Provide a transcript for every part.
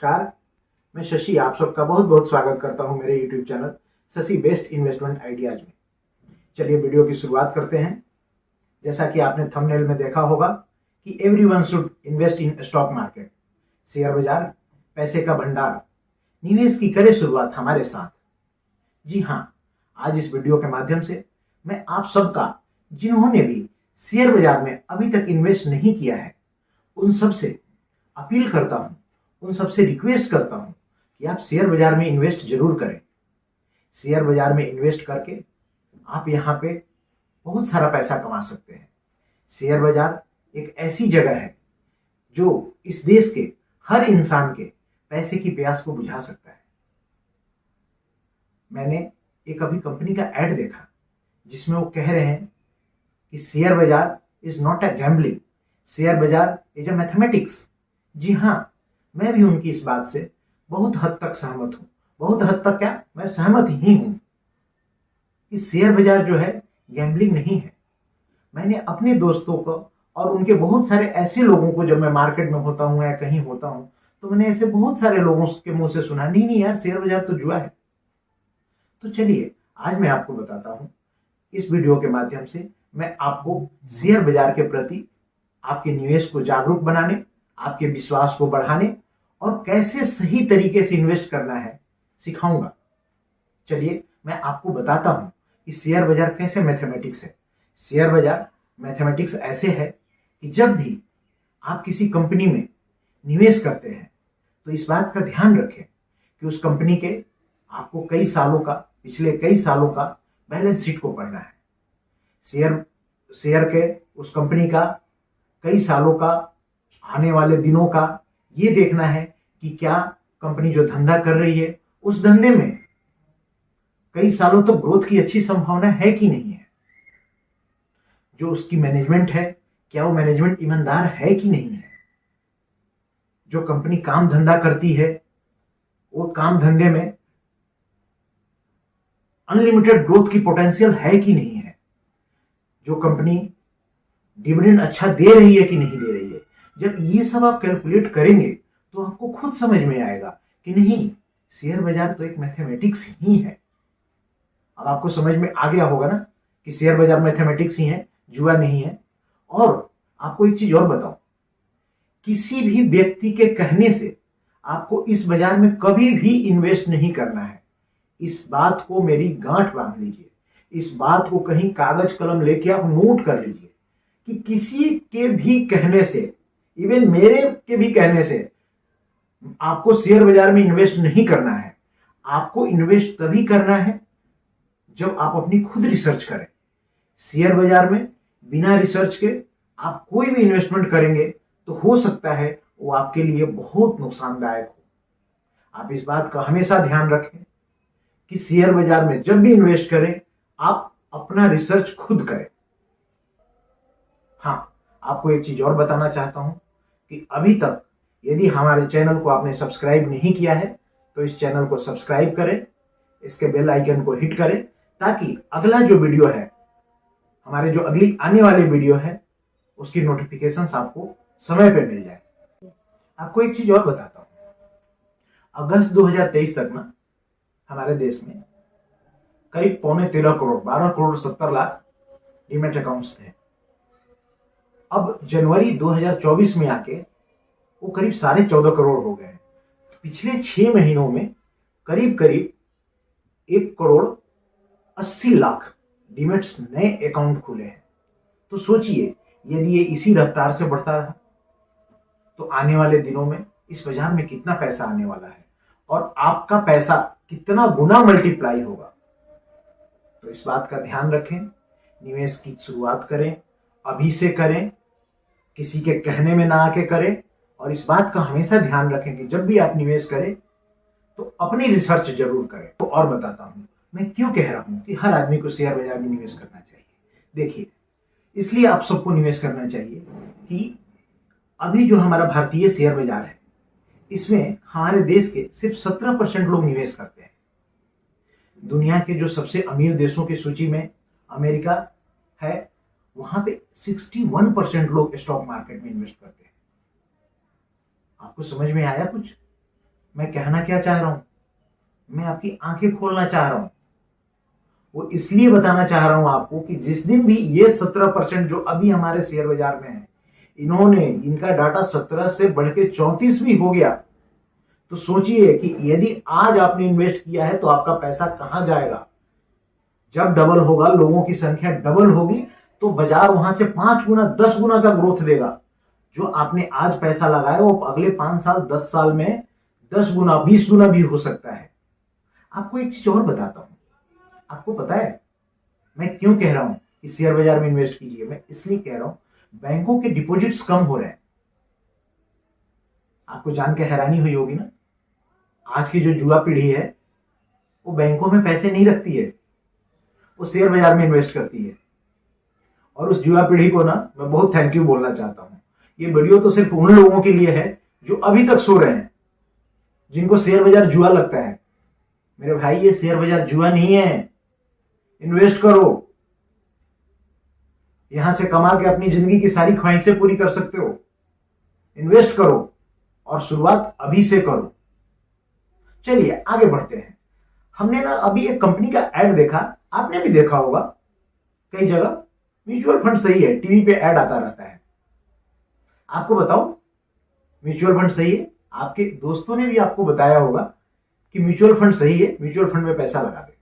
नमस्कार, मैं शशि आप सबका बहुत बहुत स्वागत करता हूं मेरे YouTube channel Shashi best investment ideas में। चलिए वीडियो की शुरुआत करते हैं। जैसा कि आपने थंबनेल में देखा होगा कि everyone should invest in stock market, share बाजार, पैसे का भंडार, निवेश की करे शुरुआत हमारे साथ। जी हाँ, आज इस वीडियो के माध्यम से मैं आप सबका जिन्होंने भी शेयर बाजार में अभी तक इन्वेस्ट नहीं किया है उन सब से अपील करता हूं, उन सबसे रिक्वेस्ट करता हूं कि आप शेयर बाजार में इन्वेस्ट जरूर करें। शेयर बाजार में इन्वेस्ट करके आप यहां पे बहुत सारा पैसा कमा सकते हैं। शेयर बाजार एक ऐसी जगह है जो इस देश के हर इंसान के पैसे की प्यास को बुझा सकता है। मैंने एक अभी कंपनी का ऐड देखा जिसमें वो कह रहे हैं कि शेयर बाजार is not a gambling, share बाजार इज अ मैथमेटिक्स। जी हाँ, मैं भी उनकी इस बात से बहुत हद तक सहमत हूं। बहुत हद तक क्या, मैं सहमत ही हूं कि शेयर बाजार जो है गैम्बलिंग नहीं है। मैंने अपने दोस्तों को और उनके बहुत सारे ऐसे लोगों को, जब मैं मार्केट में होता हूं या कहीं होता हूं, तो मैंने ऐसे बहुत सारे लोगों के मुंह से सुना, नहीं नहीं यार, शेयर बाजार तो जुआ है। तो चलिए आज मैं आपको बताता हूं, इस वीडियो के माध्यम से मैं आपको शेयर बाजार के प्रति आपके निवेश को जागरूक बनाने, आपके विश्वास को बढ़ाने और कैसे सही तरीके से इन्वेस्ट करना है सिखाऊंगा। चलिए मैं आपको बताता हूं कि शेयर बाजार कैसे मैथमेटिक्स है। शेयर बाजार मैथमेटिक्स ऐसे है कि जब भी आप किसी कंपनी में निवेश करते हैं तो इस बात का ध्यान रखें कि उस कंपनी के आपको कई सालों का, पिछले कई सालों का बैलेंस शीट को पढ़ना है। शेयर के उस कंपनी का कई सालों का, आने वाले दिनों का ये देखना है कि क्या कंपनी जो धंधा कर रही है उस धंधे में कई सालों तक ग्रोथ की अच्छी संभावना है कि नहीं है। जो उसकी मैनेजमेंट है, क्या वो मैनेजमेंट ईमानदार है कि नहीं है। जो कंपनी काम धंधा करती है वो काम धंधे में अनलिमिटेड ग्रोथ की पोटेंशियल है कि नहीं है। जो कंपनी डिविडेंड अच्छा दे रही है कि नहीं दे रही है। जब ये सब आप कैलकुलेट करेंगे तो आपको खुद समझ में आएगा कि नहीं, शेयर बाजार तो एक मैथमेटिक्स ही है। अब आपको समझ में आ गया होगा ना कि शेयर बाजार मैथमेटिक्स ही है, जुआ नहीं है। और आपको एक चीज और बताऊं, किसी भी व्यक्ति के कहने से आपको इस बाजार में कभी भी इन्वेस्ट नहीं करना है। इस बात को मेरी गांठ बांध लीजिए, इस बात को कहीं कागज कलम लेके आप नोट कर लीजिए कि किसी के भी कहने से, इवन मेरे के भी कहने से आपको शेयर बाजार में इन्वेस्ट नहीं करना है। आपको इन्वेस्ट तभी करना है जब आप अपनी खुद रिसर्च करें। शेयर बाजार में बिना रिसर्च के आप कोई भी इन्वेस्टमेंट करेंगे तो हो सकता है वो आपके लिए बहुत नुकसानदायक हो। आप इस बात का हमेशा ध्यान रखें कि शेयर बाजार में जब भी इन्वेस्ट करें आप अपना रिसर्च खुद करें। हाँ, आपको एक चीज और बताना चाहता हूं कि अभी तक यदि हमारे चैनल को आपने सब्सक्राइब नहीं किया है तो इस चैनल को सब्सक्राइब करें, इसके बेल आइकन को हिट करें ताकि अगला जो वीडियो है, हमारे जो अगली आने वाली वीडियो है, उसकी नोटिफिकेशंस आपको समय पे मिल जाए। आपको एक चीज और बताता हूं, अगस्त 2023 तक ना हमारे देश में करीब 13.25 करोड़, 12 करोड़ 70 लाख डीमैट अकाउंट्स थे। अब जनवरी 2024 में आके वो करीब 14.5 करोड़ हो गए। पिछले 6 महीनों में करीब करीब 1 करोड़ 80 लाख डीमैट्स नए अकाउंट खुले हैं। तो सोचिए, यदि ये इसी रफ्तार से बढ़ता रहा तो आने वाले दिनों में इस बाजार में कितना पैसा आने वाला है और आपका पैसा कितना गुना मल्टीप्लाई होगा। तो इस बात का ध्यान रखें, निवेश की शुरुआत करें, अभी से करें, किसी के कहने में ना आके करें। और इस बात का हमेशा ध्यान रखें कि जब भी आप निवेश करें तो अपनी रिसर्च जरूर करें। तो और बताता हूं मैं क्यों कह रहा हूं कि हर आदमी को शेयर बाजार में निवेश करना चाहिए। देखिए, इसलिए आप सबको निवेश करना चाहिए कि अभी जो हमारा भारतीय शेयर बाजार है इसमें हमारे देश के सिर्फ 17% लोग निवेश करते हैं। दुनिया के जो सबसे अमीर देशों की सूची में अमेरिका है, वहां पे 61% लोग स्टॉक मार्केट में इन्वेस्ट करते हैं। आपको समझ में आया कुछ? मैं कहना क्या चाह रहा हूं, मैं आपकी आंखें खोलना चाह रहा हूं। वो इसलिए बताना चाह रहा हूं आपको कि जिस दिन भी ये 17% जो अभी हमारे शेयर बाजार में है, इनका डाटा 17 से बढ़ के 34 भी हो गया, तो सोचिए कि यदि आज आपने इन्वेस्ट किया है तो आपका पैसा कहां जाएगा। जब डबल होगा, लोगों की संख्या डबल होगी, तो बाजार वहां से 5 गुना 10 गुना का ग्रोथ देगा। जो आपने आज पैसा लगाया वो अगले 5 साल 10 साल में 10 गुना 20 गुना भी हो सकता है। आपको एक चीज और बताता हूं, आपको पता है मैं क्यों कह रहा हूं कि शेयर बाजार में इन्वेस्ट कीजिए? मैं इसलिए कह रहा हूं, बैंकों के डिपॉजिट्स कम हो रहे हैं। आपको जान के हैरानी हुई होगी ना, आज की जो युवा पीढ़ी है वो बैंकों में पैसे नहीं रखती है, वो शेयर बाजार में इन्वेस्ट करती है। और उस युवा पीढ़ी को ना मैं बहुत थैंक यू बोलना चाहता हूं। ये वीडियो तो सिर्फ उन लोगों के लिए है जो अभी तक सो रहे हैं, जिनको शेयर बाजार जुआ लगता है। मेरे भाई, ये शेयर बाजार जुआ नहीं है। इन्वेस्ट करो, यहां से कमा के अपनी जिंदगी की सारी ख्वाहिशें पूरी कर सकते हो। इन्वेस्ट करो और शुरुआत अभी से करो। चलिए आगे बढ़ते हैं। हमने ना अभी एक कंपनी का ऐड देखा, आपने भी देखा होगा कई जगह। म्यूचुअल फंड सही है, टीवी पे ऐड आता रहता है। आपको बताओ, म्यूचुअल फंड सही है? आपके दोस्तों ने भी आपको बताया होगा कि म्यूचुअल फंड सही है, म्यूचुअल फंड में पैसा लगा दे।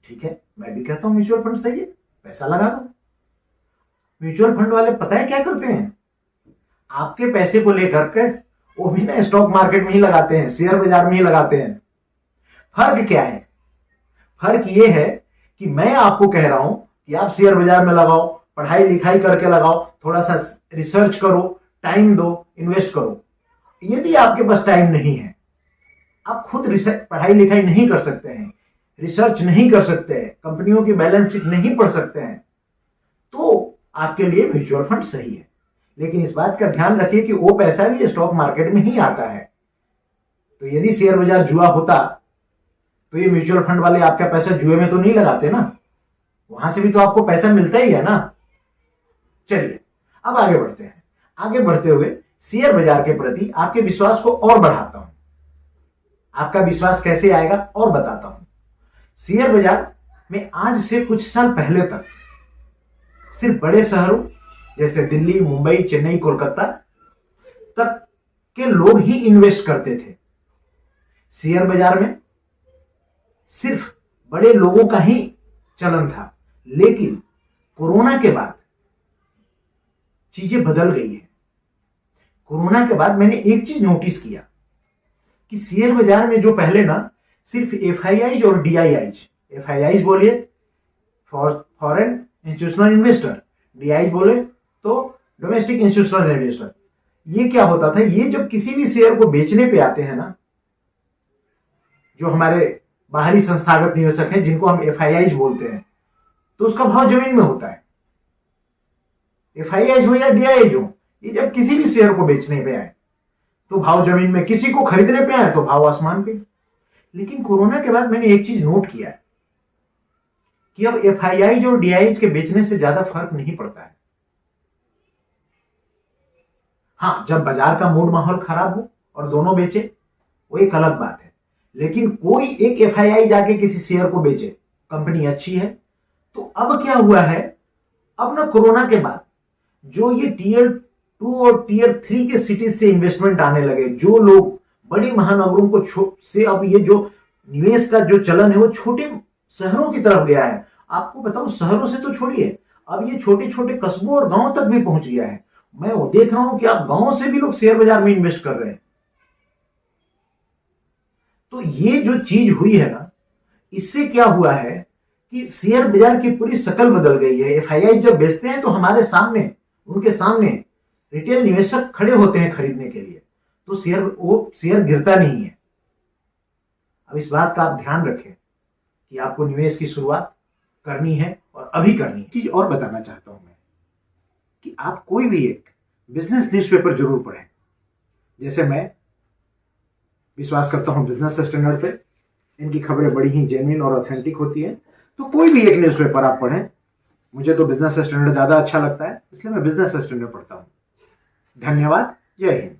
ठीक है, मैं भी कहता हूं म्यूचुअल फंड सही है, पैसा लगा दो। म्यूचुअल फंड वाले पता है क्या करते हैं? आपके पैसे को लेकर के वो भी ना स्टॉक मार्केट में ही लगाते हैं, शेयर बाजार में ही लगाते हैं। फर्क क्या है? फर्क ये है कि मैं आपको कह रहा हूं कि आप शेयर बाजार में लगाओ, पढ़ाई लिखाई करके लगाओ, थोड़ा सा रिसर्च करो, टाइम दो, इन्वेस्ट करो। यदि आपके पास टाइम नहीं है, आप खुद पढ़ाई लिखाई नहीं कर सकते हैं, रिसर्च नहीं कर सकते हैं, कंपनियों की बैलेंस शीट नहीं पढ़ सकते हैं, तो आपके लिए म्यूचुअल फंड सही है। लेकिन इस बात का ध्यान रखिए कि वो पैसा भी स्टॉक मार्केट में ही आता है। तो यदि शेयर बाजार जुआ होता तो ये म्यूचुअल फंड वाले आपका पैसा जुए में तो नहीं लगाते ना, वहां से भी तो आपको पैसा मिलता ही है ना। चलिए अब आगे बढ़ते हैं। आगे बढ़ते हुए शेयर बाजार के प्रति आपके विश्वास को और बढ़ाता हूं। आपका विश्वास कैसे आएगा और बताता हूं। शेयर बाजार में आज से कुछ साल पहले तक सिर्फ बड़े शहरों जैसे दिल्ली, मुंबई, चेन्नई, कोलकाता तक के लोग ही इन्वेस्ट करते थे। शेयर बाजार में सिर्फ बड़े लोगों का ही चलन था। लेकिन कोरोना के बाद चीजें बदल गई है। कोरोना के बाद मैंने एक चीज नोटिस किया कि शेयर बाजार में जो पहले ना सिर्फ एफआईआईज और डीआईआईज, एफआईआईज बोलिए फॉरेन इंस्टीट्यूशनल इन्वेस्टर, डीआईआईज बोले तो डोमेस्टिक इंस्टीट्यूशनल इन्वेस्टर, ये क्या होता था, ये जब किसी भी शेयर को बेचने पे आते हैं ना, जो हमारे बाहरी संस्थागत निवेशक हैं जिनको हम एफआईआईज बोलते हैं, तो उसका भाव जमीन में होता है। एफआईआईज हो या डीआईआईज हो, ये जब किसी भी शेयर को बेचने पे आए तो भाव जमीन में, किसी को खरीदने पे आए तो भाव आसमान पे। लेकिन कोरोना के बाद मैंने एक चीज नोट किया है कि अब एफआईआईज और डीआईआईज के बेचने से ज्यादा फर्क नहीं पड़ता है। हाँ, जब बाजार का मूड माहौल खराब हो और दोनों बेचे, वो एक अलग बात है। लेकिन कोई एक एफआईआई जाके किसी शेयर को बेचे, कंपनी अच्छी है, तो अब क्या हुआ है, अब ना कोरोना के बाद जो ये टीयर 2 और टीयर 3 के सिटीज से इन्वेस्टमेंट आने लगे, जो लोग बड़ी महानगरों को से, अब ये जो निवेश का जो चलन है वो छोटे शहरों की तरफ गया है। आपको बताऊं, शहरों से तो छोड़िए, अब ये छोटे छोटे कस्बों और गांव तक भी पहुंच गया है। मैं वो देख रहा हूं कि आप गांव से भी लोग शेयर बाजार में इन्वेस्ट कर रहे हैं। तो ये जो चीज हुई है ना, इससे क्या हुआ है कि शेयर बाजार की पूरी शक्ल बदल गई है। एफआईआई जब बेचते हैं तो हमारे सामने, उनके सामने रिटेल निवेशक खड़े होते हैं खरीदने के लिए, तो शेयर गिरता नहीं है। अब इस बात का आप ध्यान रखें कि आपको निवेश की शुरुआत करनी है और अभी करनी है। चीज और बताना चाहता हूं मैं कि आप कोई भी एक बिजनेस न्यूज़पेपर जरूर पढ़ें। जैसे मैं विश्वास करता हूं बिजनेस स्टैंडर्ड पे, इनकी खबरें बड़ी ही जेन्युइन और ऑथेंटिक होती है। तो कोई भी एक न्यूज़पेपर आप पढ़ें। मुझे तो बिजनेस स्टैंडर्ड ज्यादा अच्छा लगता है, इसलिए मैं बिजनेस स्टैंडर्ड पढ़ता हूं। धन्यवाद। जय हिंद।